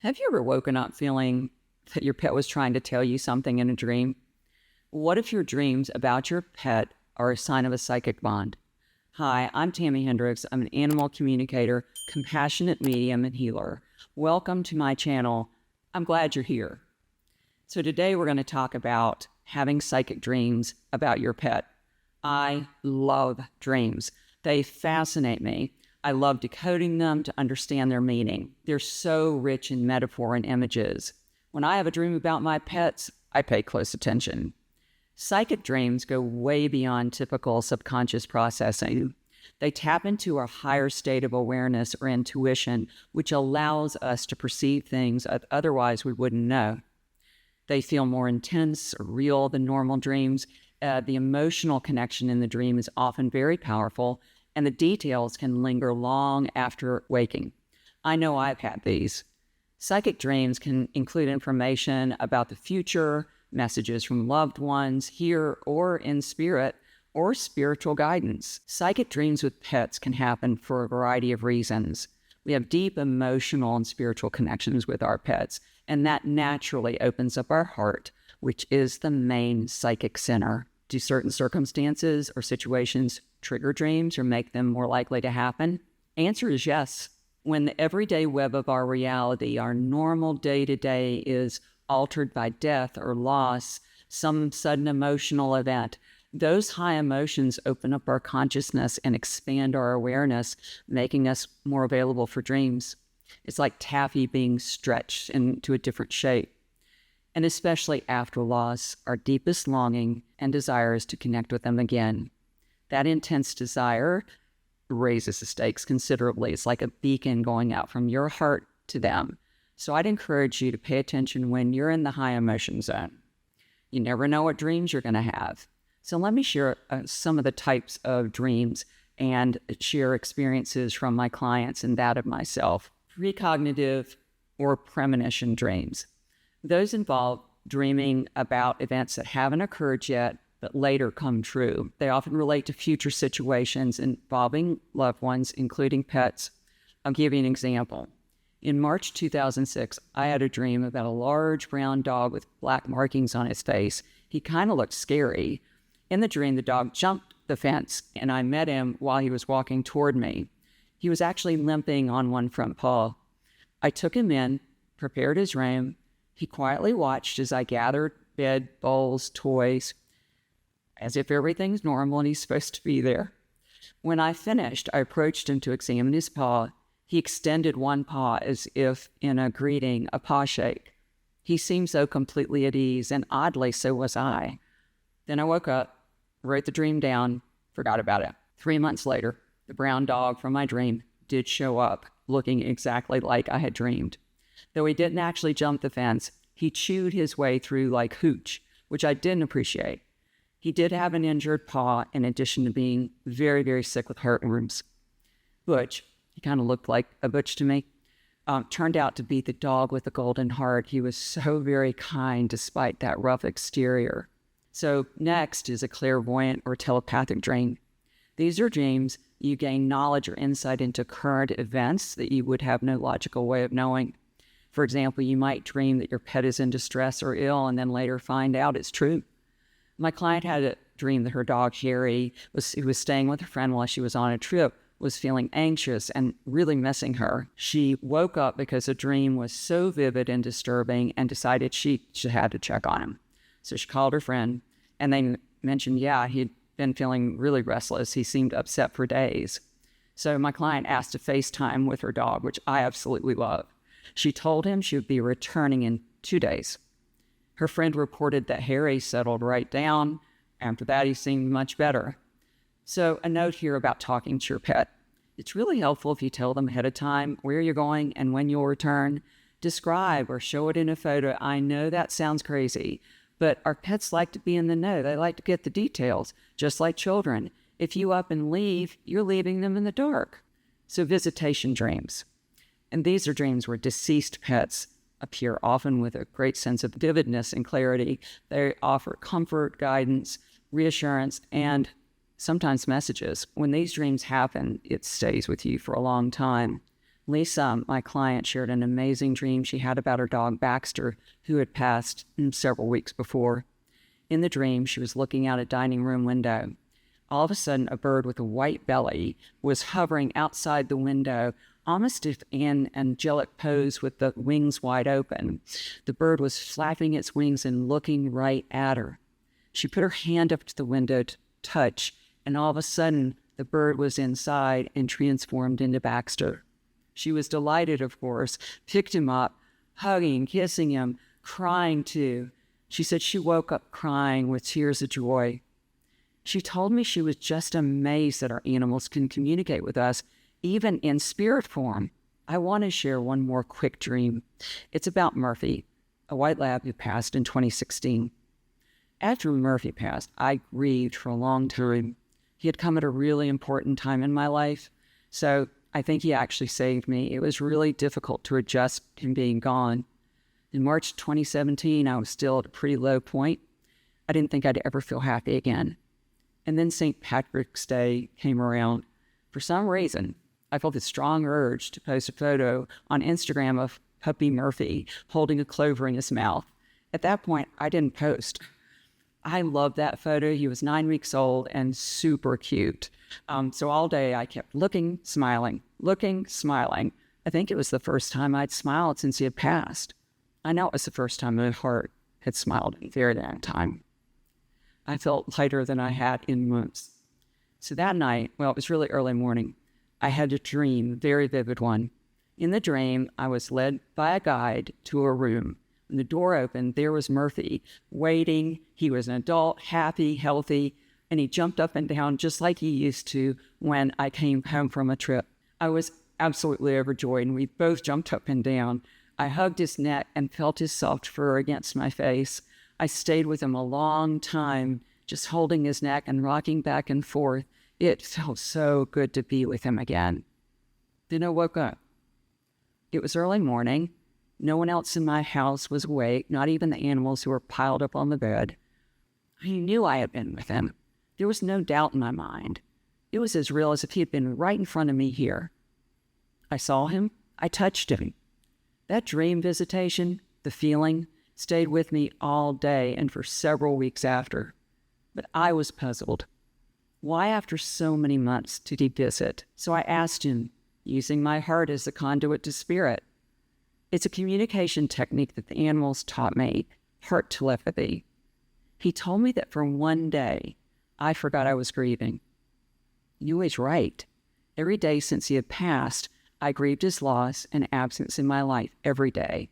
Have you ever woken up feeling that your pet was trying to tell you something in a dream? What if your dreams about your pet are a sign of a psychic bond? Hi, I'm Tami Hendrix. I'm an animal communicator, compassionate medium, and healer. Welcome to my channel. I'm glad you're here. So today we're going to talk about having psychic dreams about your pet. I love dreams. They fascinate me. I love decoding them to understand their meaning. They're so rich in metaphor and images. When I have a dream about my pets, I pay close attention. Psychic dreams go way beyond typical subconscious processing. They tap into a higher state of awareness or intuition, which allows us to perceive things that otherwise we wouldn't know. They feel more intense or real than normal dreams. The emotional connection in the dream is often very powerful, and the details can linger long after waking. I know I've had these. Psychic dreams can include information about the future, messages from loved ones, here or in spirit, or spiritual guidance. Psychic dreams with pets can happen for a variety of reasons. We have deep emotional and spiritual connections with our pets, and that naturally opens up our heart, which is the main psychic center. Do certain circumstances or situations trigger dreams or make them more likely to happen? Answer is yes. When the everyday web of our reality, our normal day-to-day, is altered by death or loss, some sudden emotional event, those high emotions open up our consciousness and expand our awareness, making us more available for dreams. It's like taffy being stretched into a different shape. And especially after loss, our deepest longing and desire is to connect with them again. That intense desire raises the stakes considerably. It's like a beacon going out from your heart to them. So I'd encourage you to pay attention when you're in the high emotion zone. You never know what dreams you're going to have. So let me share some of the types of dreams and share experiences from my clients and that of myself. Precognitive or premonition dreams. Those involve dreaming about events that haven't occurred yet, but later come true. They often relate to future situations involving loved ones, including pets. I'll give you an example. In March 2006, I had a dream about a large brown dog with black markings on his face. He kind of looked scary. In the dream, the dog jumped the fence, and I met him while he was walking toward me. He was actually limping on one front paw. I took him in, prepared his room. He quietly watched as I gathered bed, bowls, toys, as if everything's normal and he's supposed to be there. When I finished, I approached him to examine his paw. He extended one paw as if in a greeting, a paw shake. He seemed so completely at ease, and oddly, so was I. Then I woke up, wrote the dream down, forgot about it. 3 months later, the brown dog from my dream did show up, looking exactly like I had dreamed. Though he didn't actually jump the fence, he chewed his way through like hooch, which I didn't appreciate. He did have an injured paw in addition to being very, very sick with heartworms. Butch, he kind of looked like a Butch to me, turned out to be the dog with the golden heart. He was so very kind despite that rough exterior. So next is a clairvoyant or telepathic dream. These are dreams you gain knowledge or insight into current events that you would have no logical way of knowing. For example, you might dream that your pet is in distress or ill and then later find out it's true. My client had a dream that her dog, Harry, who was staying with a friend while she was on a trip, was feeling anxious and really missing her. She woke up because the dream was so vivid and disturbing and decided she had to check on him. So she called her friend, and they mentioned, he'd been feeling really restless. He seemed upset for days. So my client asked to FaceTime with her dog, which I absolutely love. She told him she would be returning in 2 days. Her friend reported that Harry settled right down. After that, he seemed much better. So a note here about talking to your pet. It's really helpful if you tell them ahead of time where you're going and when you'll return. Describe or show it in a photo. I know that sounds crazy, but our pets like to be in the know. They like to get the details, just like children. If you up and leave, you're leaving them in the dark. So visitation dreams. And these are dreams where deceased pets appear, often with a great sense of vividness and clarity. They offer comfort, guidance, reassurance, and sometimes messages. When these dreams happen, it stays with you for a long time. Lisa, my client, shared an amazing dream she had about her dog Baxter, who had passed several weeks before. In the dream, she was looking out a dining room window. All of a sudden, a bird with a white belly was hovering outside the window, almost in an angelic pose with the wings wide open. The bird was flapping its wings and looking right at her. She put her hand up to the window to touch, and all of a sudden, the bird was inside and transformed into Baxter. She was delighted, of course, picked him up, hugging, kissing him, crying too. She said she woke up crying with tears of joy. She told me she was just amazed that our animals can communicate with us, even in spirit form. I want to share one more quick dream. It's about Murphy, a white lab who passed in 2016. After Murphy passed, I grieved for a long time. He had come at a really important time in my life, so I think he actually saved me. It was really difficult to adjust him being gone. In March 2017, I was still at a pretty low point. I didn't think I'd ever feel happy again. And then St. Patrick's Day came around. For some reason, I felt this strong urge to post a photo on Instagram of puppy Murphy holding a clover in his mouth. At that point, I didn't post. I loved that photo. He was 9 weeks old and super cute. So all day I kept looking, smiling. I think it was the first time I'd smiled since he had passed. I know it was the first time my heart had smiled in a very long time. I felt lighter than I had in months. So that night, well, it was really early morning, I had a dream, a very vivid one. In the dream, I was led by a guide to a room. When the door opened, there was Murphy, waiting. He was an adult, happy, healthy, and he jumped up and down just like he used to when I came home from a trip. I was absolutely overjoyed, and we both jumped up and down. I hugged his neck and felt his soft fur against my face. I stayed with him a long time, just holding his neck and rocking back and forth. It felt so good to be with him again. Then I woke up. It was early morning. No one else in my house was awake, not even the animals who were piled up on the bed. I knew I had been with him. There was no doubt in my mind. It was as real as if he had been right in front of me here. I saw him. I touched him. That dream visitation, the feeling, stayed with me all day and for several weeks after. But I was puzzled. Why, after so many months, did he visit? So I asked him, using my heart as the conduit to spirit. It's a communication technique that the animals taught me, heart telepathy. He told me that for one day, I forgot I was grieving. He knew he's right. Every day since he had passed, I grieved his loss and absence in my life every day.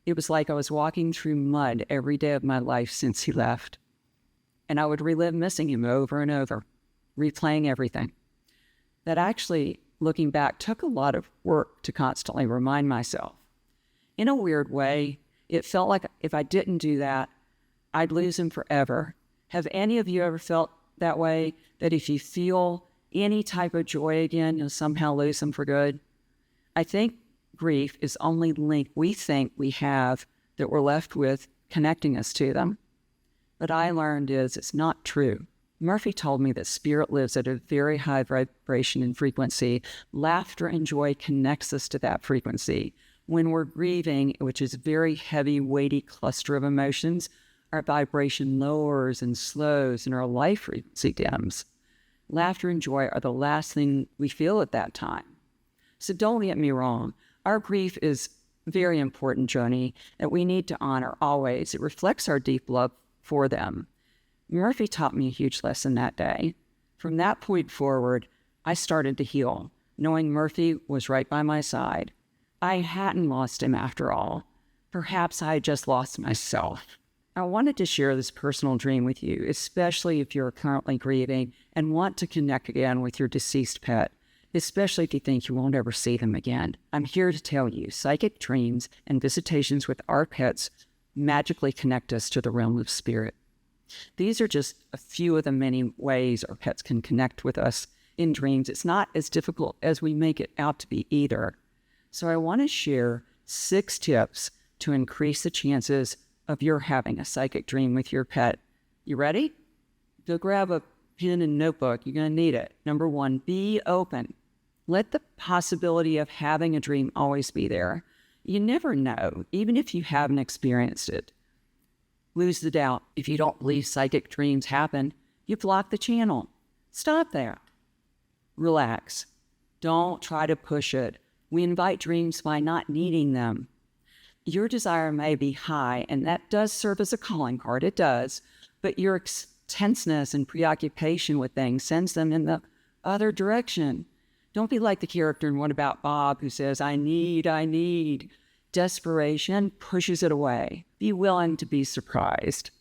It was like I was walking through mud every day of my life since he left. And I would relive missing him over and over, replaying everything. That actually, looking back, took a lot of work to constantly remind myself. In a weird way, it felt like if I didn't do that, I'd lose him forever. Have any of you ever felt that way, that if you feel any type of joy again, you'll somehow lose them for good? I think grief is only link we think we have that we're left with connecting us to them. What I learned is it's not true. Murphy told me that spirit lives at a very high vibration and frequency. Laughter and joy connects us to that frequency. When we're grieving, which is a very heavy, weighty cluster of emotions, our vibration lowers and slows and our life frequency dims. Laughter and joy are the last thing we feel at that time. So don't get me wrong. Our grief is a very important journey that we need to honor always. It reflects our deep love for them. Murphy taught me a huge lesson that day. From that point forward, I started to heal, knowing Murphy was right by my side. I hadn't lost him after all. Perhaps I had just lost myself. I wanted to share this personal dream with you, especially if you're currently grieving and want to connect again with your deceased pet, especially if you think you won't ever see them again. I'm here to tell you, psychic dreams and visitations with our pets magically connect us to the realm of spirit. These are just a few of the many ways our pets can connect with us in dreams. It's not as difficult as we make it out to be either. So I want to share 6 tips to increase the chances of your having a psychic dream with your pet. You ready? Go grab a pen and notebook. You're going to need it. Number 1, be open. Let the possibility of having a dream always be there. You never know, even if you haven't experienced it. Lose the doubt. If you don't believe psychic dreams happen, you block the channel. Stop that. Relax. Don't try to push it. We invite dreams by not needing them. Your desire may be high, and that does serve as a calling card. It does. But your tenseness and preoccupation with things sends them in the other direction. Don't be like the character in What About Bob who says, I need. Desperation pushes it away. Be willing to be surprised.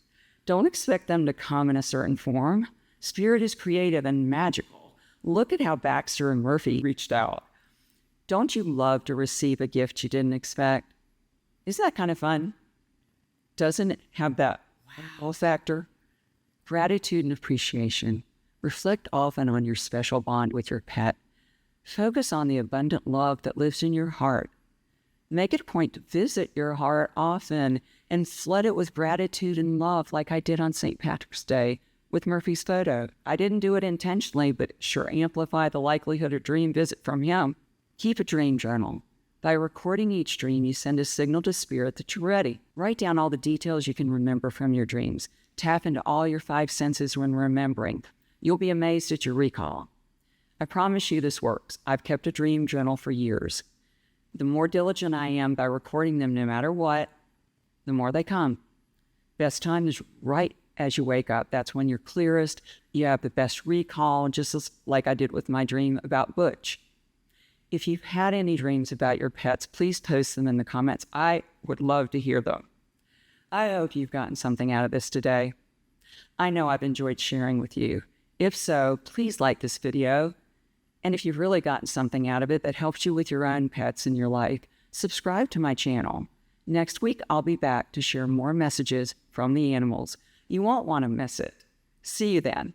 Don't expect them to come in a certain form. Spirit is creative and magical. Look at how Baxter and Murphy reached out. Don't you love to receive a gift you didn't expect? Isn't that kind of fun? Doesn't it have that wow factor? Gratitude and appreciation. Reflect often on your special bond with your pet. Focus on the abundant love that lives in your heart. Make it a point to visit your heart often and flood it with gratitude and love like I did on St. Patrick's Day with Murphy's photo. I didn't do it intentionally, but it sure amplified the likelihood of a dream visit from him. Keep a dream journal. By recording each dream, you send a signal to Spirit that you're ready. Write down all the details you can remember from your dreams. Tap into all your 5 senses when remembering. You'll be amazed at your recall. I promise you this works. I've kept a dream journal for years. The more diligent I am by recording them no matter what, the more they come. Best time is right as you wake up. That's when you're clearest. You have the best recall, just like I did with my dream about Butch. If you've had any dreams about your pets, please post them in the comments. I would love to hear them. I hope you've gotten something out of this today. I know I've enjoyed sharing with you. If so, please like this video. And if you've really gotten something out of it that helps you with your own pets in your life, subscribe to my channel. Next week, I'll be back to share more messages from the animals. You won't want to miss it. See you then.